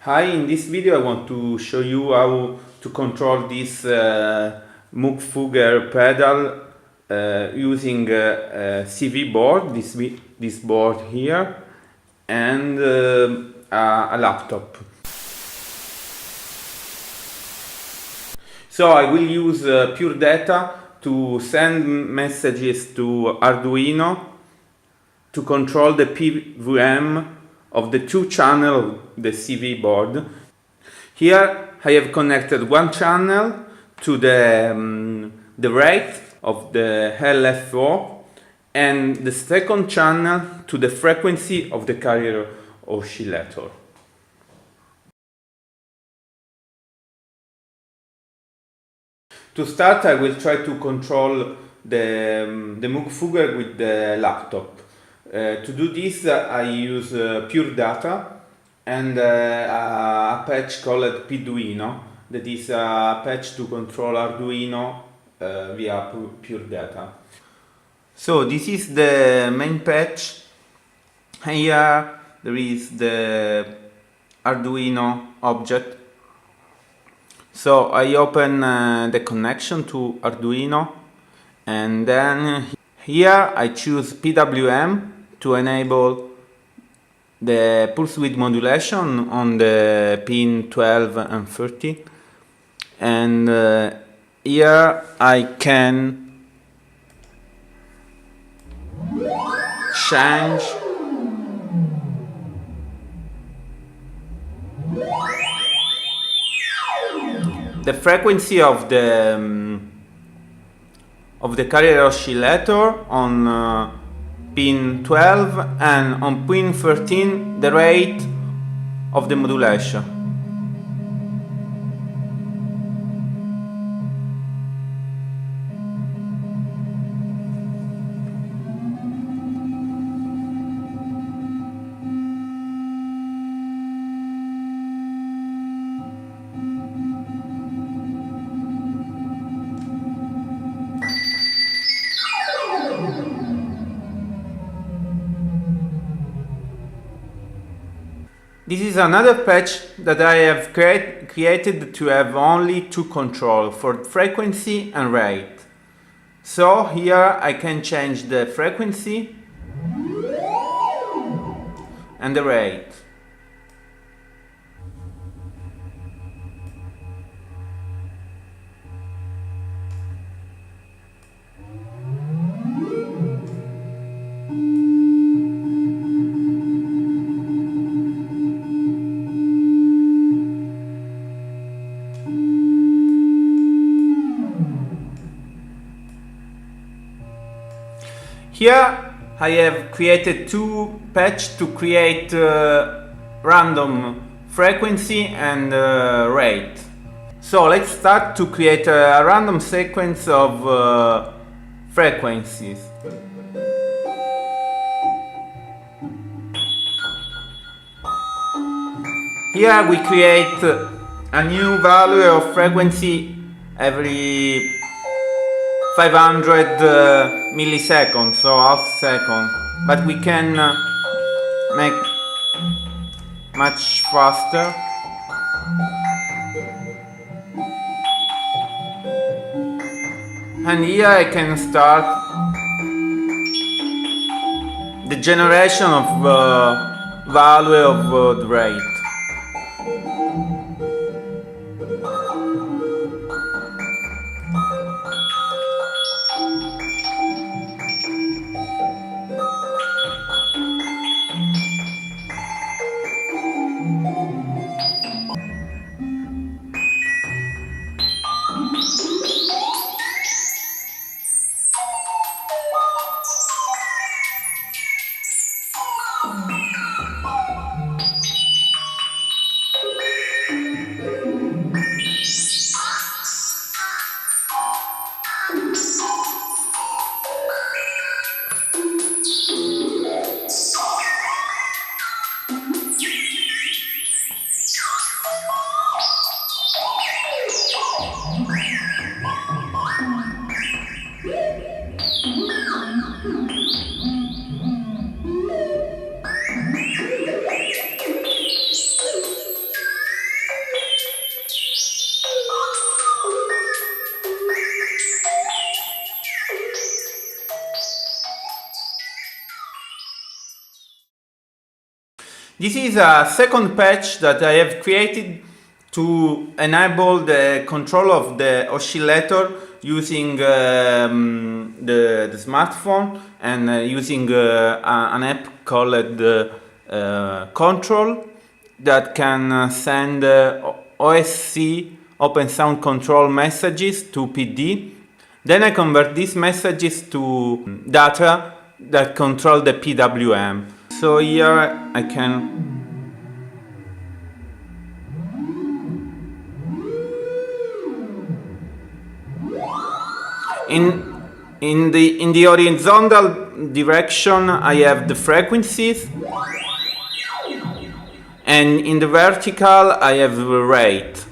Hi, in this video I want to show you how to control this Moogerfooger pedal using CVBoard, this board here, and a laptop. So I will use Pure Data to send messages to Arduino to control the PWM of the two channels of the CVBoard. Here I have connected one channel to the rate of the LFO and the second channel to the frequency of the carrier oscillator. To start, I will try to control the Moogerfooger with the laptop. To do this, I use Pure Data and a patch called Pduino, that is a patch to control Arduino via Pure Data. So this is the main patch. Here there is the Arduino object. So I open the connection to Arduino, and then here I choose PWM to enable the Pulse Width Modulation on the pin 12 and 13, and here I can change the frequency of the carrier oscillator on pin 12, and on pin 13 the rate of the modulation. This is another patch that I have created to have only two controls for frequency and rate. So here I can change the frequency and the rate. Here I have created two patches to create random frequency and rate. So let's start to create a random sequence of frequencies. Here we create a new value of frequency every 500 milliseconds, so half second, but we can make much faster. And here I can start the generation of value of the rate. This is a second patch that I have created to enable the control of the oscillator using the smartphone and using an app called Control that can send OSC Open Sound Control messages to PD. Then I convert these messages to data that control the PWM. So here I can in the horizontal direction I have the frequencies, and in the vertical I have the rate.